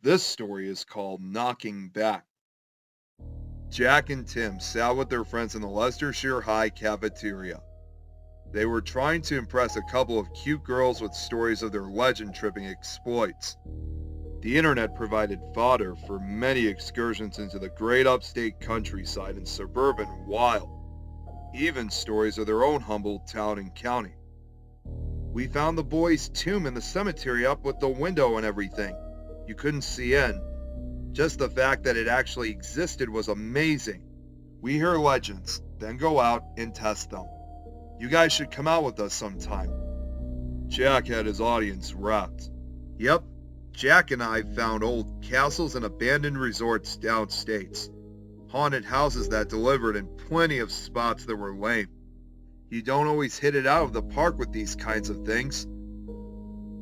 This story is called Knocking Back. Jack and Tim sat with their friends in the Leicestershire High cafeteria. They were trying to impress a couple of cute girls with stories of their legend-tripping exploits. The internet provided fodder for many excursions into the great upstate countryside and suburban wild, even stories of their own humble town and county. We found the boy's tomb in the cemetery up with the window and everything. You couldn't see in. Just the fact that it actually existed was amazing. We hear legends, then go out and test them. You guys should come out with us sometime. Jack had his audience wrapped. Yep, Jack and I found old castles and abandoned resorts downstates. Haunted houses that delivered and plenty of spots that were lame. You don't always hit it out of the park with these kinds of things.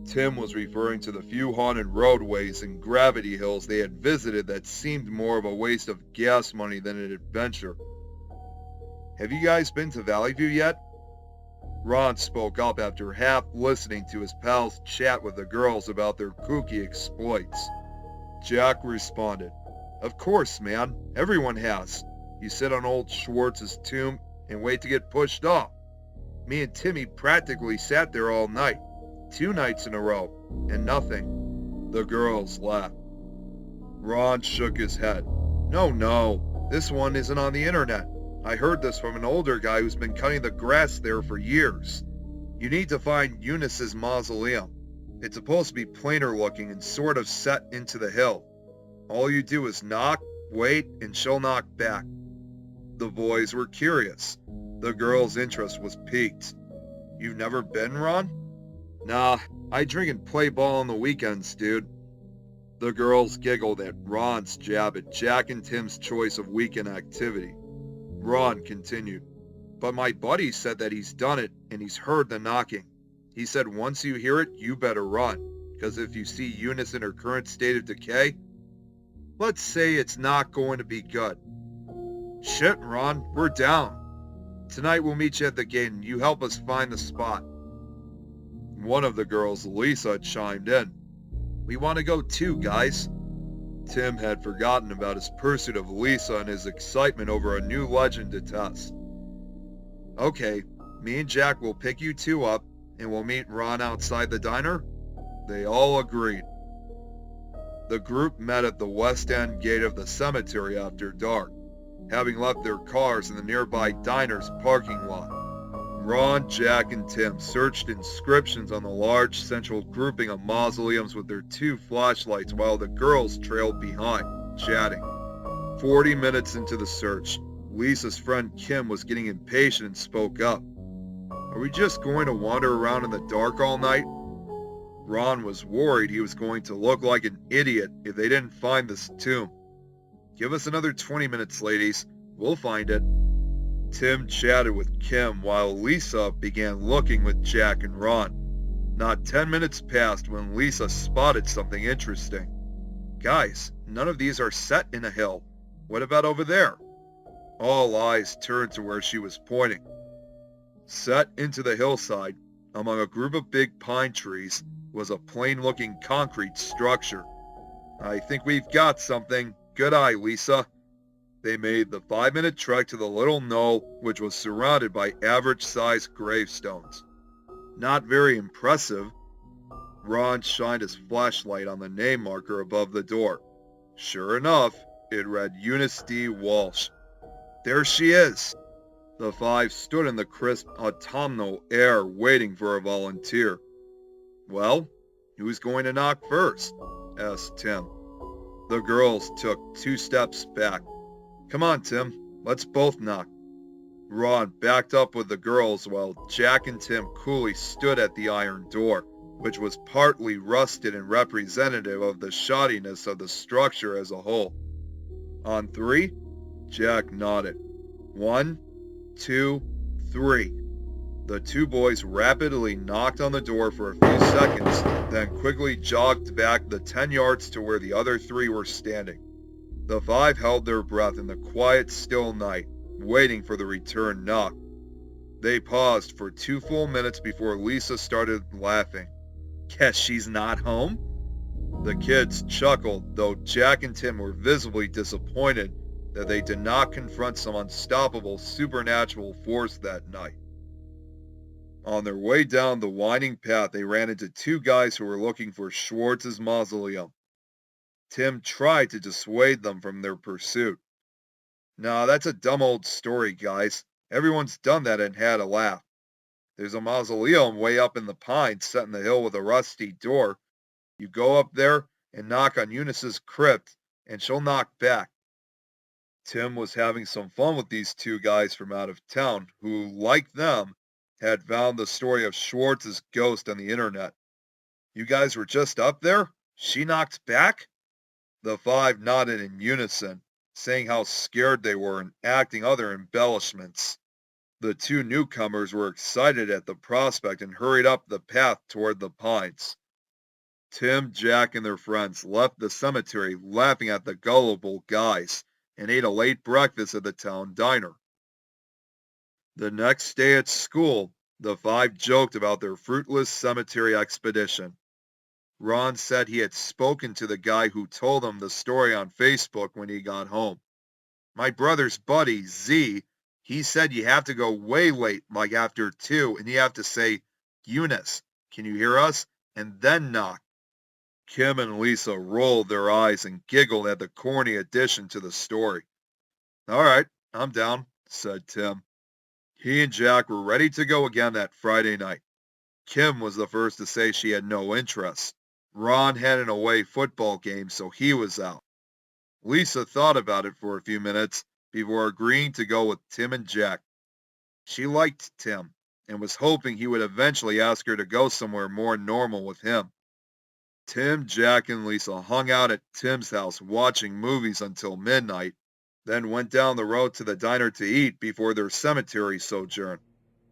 Tim was referring to the few haunted roadways and gravity hills they had visited that seemed more of a waste of gas money than an adventure. Have you guys been to Valleyview yet? Ron spoke up after half listening to his pals chat with the girls about their kooky exploits. Jack responded, "Of course, man. Everyone has. You sit on old Schwartz's tomb and wait to get pushed off. Me and Timmy practically sat there all night, 2 nights in a row, and nothing." The girls laughed. Ron shook his head. No, this one isn't on the internet. I heard this from an older guy who's been cutting the grass there for years. You need to find Eunice's mausoleum. It's supposed to be plainer looking and sort of set into the hill. All you do is knock, wait, and she'll knock back. The boys were curious. The girls' interest was piqued. You've never been, Ron? Nah, I drink and play ball on the weekends, dude. The girls giggled at Ron's jab at Jack and Tim's choice of weekend activity. Ron continued, "But my buddy said that he's done it and he's heard the knocking. He said once you hear it, you better run, because if you see Eunice in her current state of decay, let's say it's not going to be good." "Shit, Ron, we're down. Tonight we'll meet you at the gate and you help us find the spot." One of the girls, Lisa, chimed in. "We want to go too, guys." Tim had forgotten about his pursuit of Lisa and his excitement over a new legend to test. "Okay, me and Jack will pick you two up and we'll meet Ron outside the diner." They all agreed. The group met at the west end gate of the cemetery after dark, having left their cars in the nearby diner's parking lot. Ron, Jack, and Tim searched inscriptions on the large central grouping of mausoleums with their 2 flashlights while the girls trailed behind, chatting. 40 minutes into the search, Lisa's friend Kim was getting impatient and spoke up. "Are we just going to wander around in the dark all night?" Ron was worried he was going to look like an idiot if they didn't find this tomb. "Give us another 20 minutes, ladies. We'll find it." Tim chatted with Kim while Lisa began looking with Jack and Ron. Not 10 minutes passed when Lisa spotted something interesting. "Guys, none of these are set in a hill. What about over there?" All eyes turned to where she was pointing. Set into the hillside, among a group of big pine trees, was a plain-looking concrete structure. "I think we've got something. Good eye, Lisa." They made the 5-minute trek to the little knoll, which was surrounded by average-sized gravestones. Not very impressive. Ron shined his flashlight on the name marker above the door. Sure enough, it read Eunice D. Walsh. There she is. The 5 stood in the crisp autumnal air waiting for a volunteer. "Well, who's going to knock first?" asked Tim. The girls took 2 steps back. "Come on, Tim, let's both knock." Ron backed up with the girls while Jack and Tim coolly stood at the iron door, which was partly rusted and representative of the shoddiness of the structure as a whole. "On 3? Jack nodded. 1, 2, 3. The 2 boys rapidly knocked on the door for a few seconds, then quickly jogged back the 10 yards to where the other 3 were standing. The 5 held their breath in the quiet, still night, waiting for the return knock. They paused for 2 full minutes before Lisa started laughing. "Guess she's not home?" The kids chuckled, though Jack and Tim were visibly disappointed that they did not confront some unstoppable supernatural force that night. On their way down the winding path, they ran into two guys who were looking for Schwartz's mausoleum. Tim tried to dissuade them from their pursuit. "Nah, that's a dumb old story, guys. Everyone's done that and had a laugh. There's a mausoleum way up in the pines set in the hill with a rusty door. You go up there and knock on Eunice's crypt, and she'll knock back." Tim was having some fun with these two guys from out of town who, like them, had found the story of Schwartz's ghost on the internet. "You guys were just up there? She knocked back?" The five nodded in unison, saying how scared they were and acting other embellishments. The two newcomers were excited at the prospect and hurried up the path toward the pines. Tim, Jack, and their friends left the cemetery laughing at the gullible guys and ate a late breakfast at the town diner. The next day at school, the five joked about their fruitless cemetery expedition. Ron said he had spoken to the guy who told him the story on Facebook when he got home. "My brother's buddy, Z, he said you have to go way late, like after 2, and you have to say, 'Eunice, can you hear us?' and then knock." Kim and Lisa rolled their eyes and giggled at the corny addition to the story. "All right, I'm down," said Tim. He and Jack were ready to go again that Friday night. Kim was the first to say she had no interest. Ron had an away football game, so he was out. Lisa thought about it for a few minutes before agreeing to go with Tim and Jack. She liked Tim and was hoping he would eventually ask her to go somewhere more normal with him. Tim, Jack, and Lisa hung out at Tim's house watching movies until midnight, then went down the road to the diner to eat before their cemetery sojourn.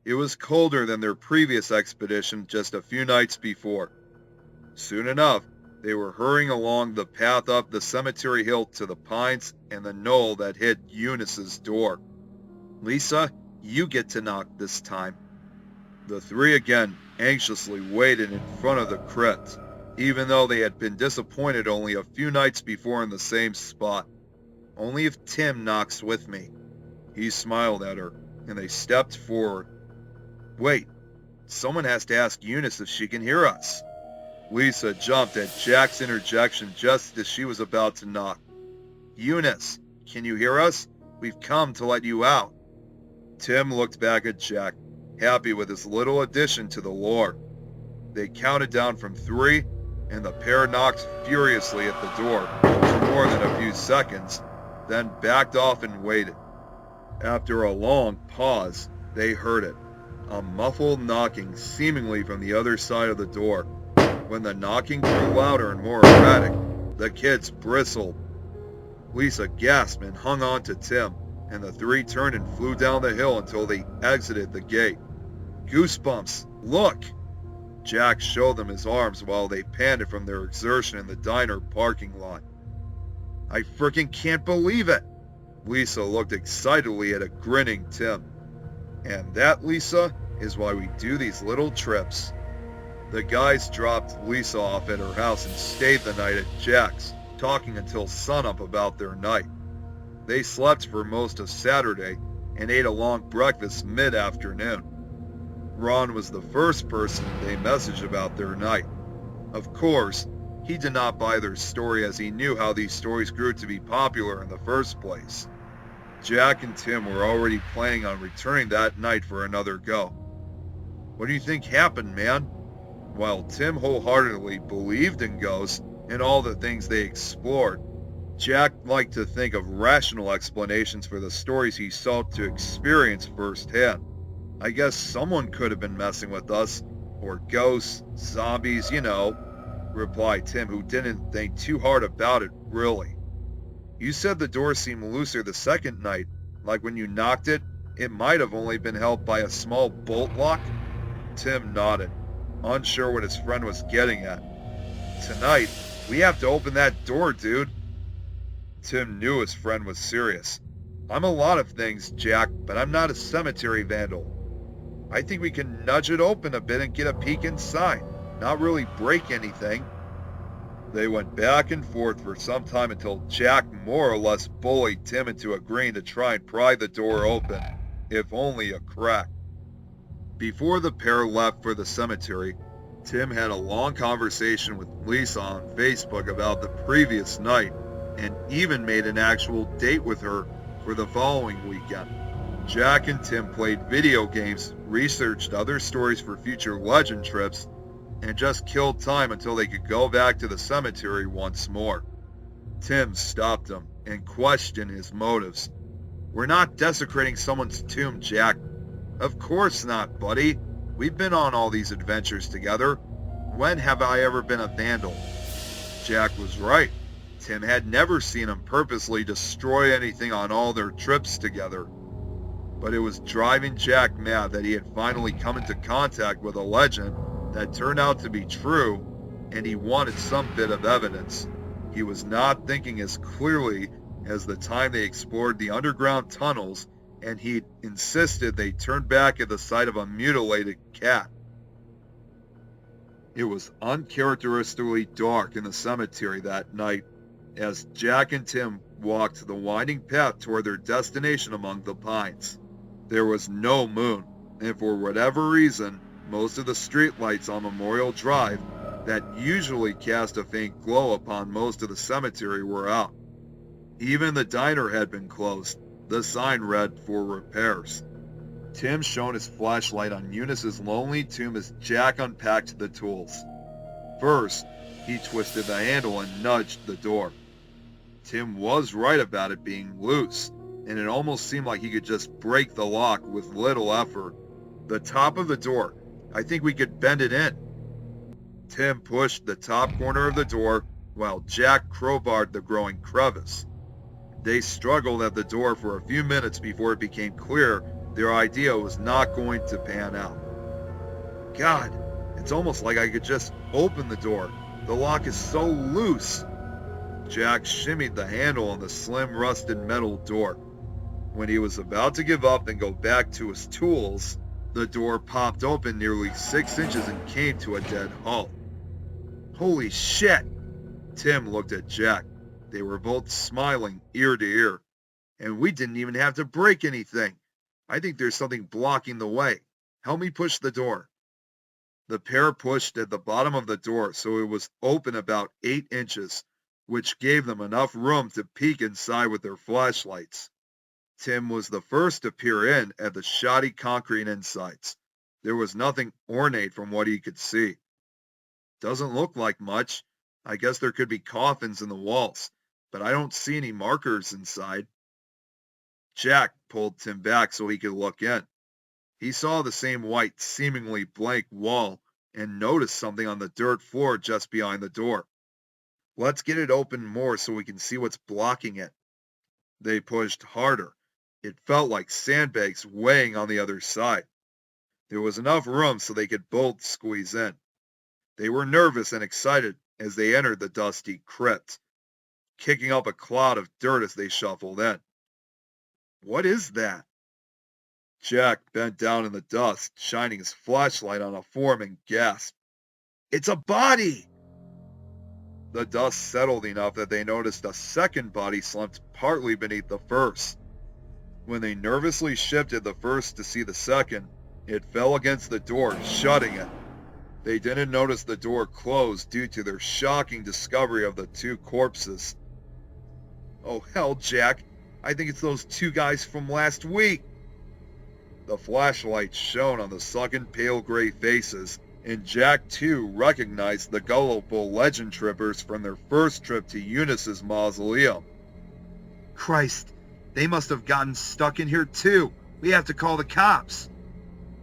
It was colder than their previous expedition just a few nights before. Soon enough, they were hurrying along the path up the cemetery hill to the pines and the knoll that hid Eunice's door. "Lisa, you get to knock this time." The three again anxiously waited in front of the crypt, even though they had been disappointed only a few nights before in the same spot. "Only if Tim knocks with me." He smiled at her, and they stepped forward. "Wait, someone has to ask Eunice if she can hear us." Lisa jumped at Jack's interjection just as she was about to knock. "Eunice, can you hear us? We've come to let you out." Tim looked back at Jack, happy with his little addition to the lore. They counted down from 3, and the pair knocked furiously at the door for more than a few seconds, then backed off and waited. After a long pause, they heard it, a muffled knocking seemingly from the other side of the door. When the knocking grew louder and more erratic, the kids bristled. Lisa gasped and hung on to Tim, and the three turned and flew down the hill until they exited the gate. "Goosebumps! Look!" Jack showed them his arms while they panted from their exertion in the diner parking lot. "I frickin' can't believe it!" Lisa looked excitedly at a grinning Tim. "And that, Lisa, is why we do these little trips." The guys dropped Lisa off at her house and stayed the night at Jack's, talking until sunup about their night. They slept for most of Saturday and ate a long breakfast mid-afternoon. Ron was the first person they messaged about their night. Of course, he did not buy their story as he knew how these stories grew to be popular in the first place. Jack and Tim were already planning on returning that night for another go. "What do you think happened, man?" While Tim wholeheartedly believed in ghosts and all the things they explored, Jack liked to think of rational explanations for the stories he sought to experience firsthand. "I guess someone could have been messing with us, or ghosts, zombies, you know," replied Tim, who didn't think too hard about it, really. "You said the door seemed looser the second night, like when you knocked it, it might have only been held by a small bolt lock?" Tim nodded, unsure what his friend was getting at. "Tonight, we have to open that door, dude." Tim knew his friend was serious. "I'm a lot of things, Jack, but I'm not a cemetery vandal. I think we can nudge it open a bit and get a peek inside, not really break anything." They went back and forth for some time until Jack more or less bullied Tim into agreeing to try and pry the door open, if only a crack. Before the pair left for the cemetery, Tim had a long conversation with Lisa on Facebook about the previous night and even made an actual date with her for the following weekend. Jack and Tim played video games, researched other stories for future legend trips, and just killed time until they could go back to the cemetery once more. Tim stopped him and questioned his motives. "We're not desecrating someone's tomb, Jack." "Of course not, buddy. We've been on all these adventures together. When have I ever been a vandal?" Jack was right. Tim had never seen him purposely destroy anything on all their trips together. But it was driving Jack mad that he had finally come into contact with a legend that turned out to be true, and he wanted some bit of evidence. He was not thinking as clearly as the time they explored the underground tunnels, and he insisted they turn back at the sight of a mutilated cat. It was uncharacteristically dark in the cemetery that night as Jack and Tim walked the winding path toward their destination among the pines. There was no moon, and for whatever reason, most of the streetlights on Memorial Drive that usually cast a faint glow upon most of the cemetery were out. Even the diner had been closed. The sign read for repairs. Tim shone his flashlight on Eunice's lonely tomb as Jack unpacked the tools. First, he twisted the handle and nudged the door. Tim was right about it being loose, and it almost seemed like he could just break the lock with little effort. "The top of the door. I think we could bend it in." Tim pushed the top corner of the door while Jack crowbarred the growing crevice. They struggled at the door for a few minutes before it became clear their idea was not going to pan out. "God, it's almost like I could just open the door. The lock is so loose." Jack shimmied the handle on the slim rusted metal door. When he was about to give up and go back to his tools, the door popped open nearly 6 inches and came to a dead halt. "Holy shit!" Tim looked at Jack. They were both smiling ear to ear. "And we didn't even have to break anything. I think there's something blocking the way. Help me push the door." The pair pushed at the bottom of the door so it was open about 8 inches, which gave them enough room to peek inside with their flashlights. Tim was the first to peer in at the shoddy concrete insides. There was nothing ornate from what he could see. "Doesn't look like much. I guess there could be coffins in the walls, but I don't see any markers inside." Jack pulled Tim back so he could look in. He saw the same white, seemingly blank wall and noticed something on the dirt floor just behind the door. "Let's get it open more so we can see what's blocking it." They pushed harder. It felt like sandbags weighing on the other side. There was enough room so they could both squeeze in. They were nervous and excited as they entered the dusty crypt, kicking up a cloud of dirt as they shuffled in. "What is that?" Jack bent down in the dust, shining his flashlight on a form and gasped. "It's a body!" The dust settled enough that they noticed a second body slumped partly beneath the first. When they nervously shifted the first to see the second, it fell against the door, shutting it. They didn't notice the door closed due to their shocking discovery of the two corpses. "Oh hell, Jack, I think it's those two guys from last week." The flashlight shone on the sunken pale gray faces, and Jack too recognized the gullible legend trippers from their first trip to Eunice's mausoleum. "Christ, they must have gotten stuck in here too. We have to call the cops."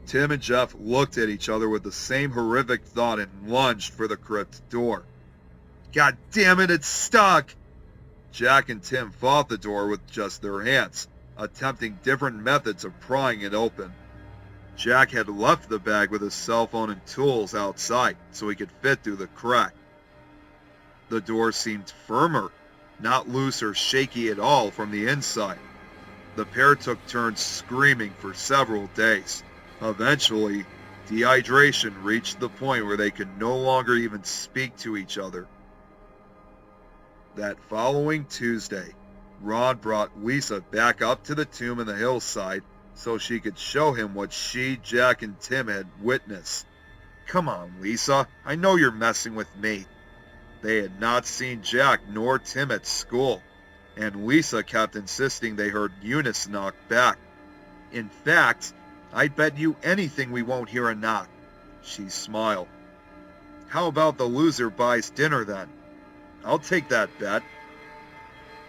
Tim and Jeff looked at each other with the same horrific thought and lunged for the crypt door. "God damn it, it's stuck!" Jack and Tim fought the door with just their hands, attempting different methods of prying it open. Jack had left the bag with his cell phone and tools outside so he could fit through the crack. The door seemed firmer, not loose or shaky at all from the inside. The pair took turns screaming for several days. Eventually, dehydration reached the point where they could no longer even speak to each other. That following Tuesday, Ron brought Lisa back up to the tomb in the hillside so she could show him what she, Jack, and Tim had witnessed. "Come on, Lisa, I know you're messing with me." They had not seen Jack nor Tim at school, and Lisa kept insisting they heard Eunice knock back. "In fact, I bet you anything we won't hear a knock." She smiled. "How about the loser buys dinner then?" "I'll take that bet."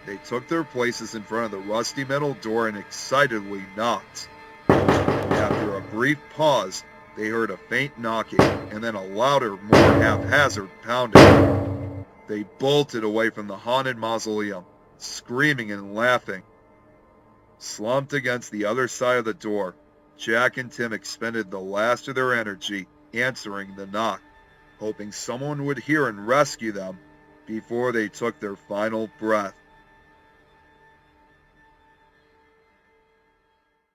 They took their places in front of the rusty metal door and excitedly knocked. After a brief pause, they heard a faint knocking and then a louder, more haphazard pounding. They bolted away from the haunted mausoleum, screaming and laughing. Slumped against the other side of the door, Jack and Tim expended the last of their energy answering the knock, hoping someone would hear and rescue them before they took their final breath.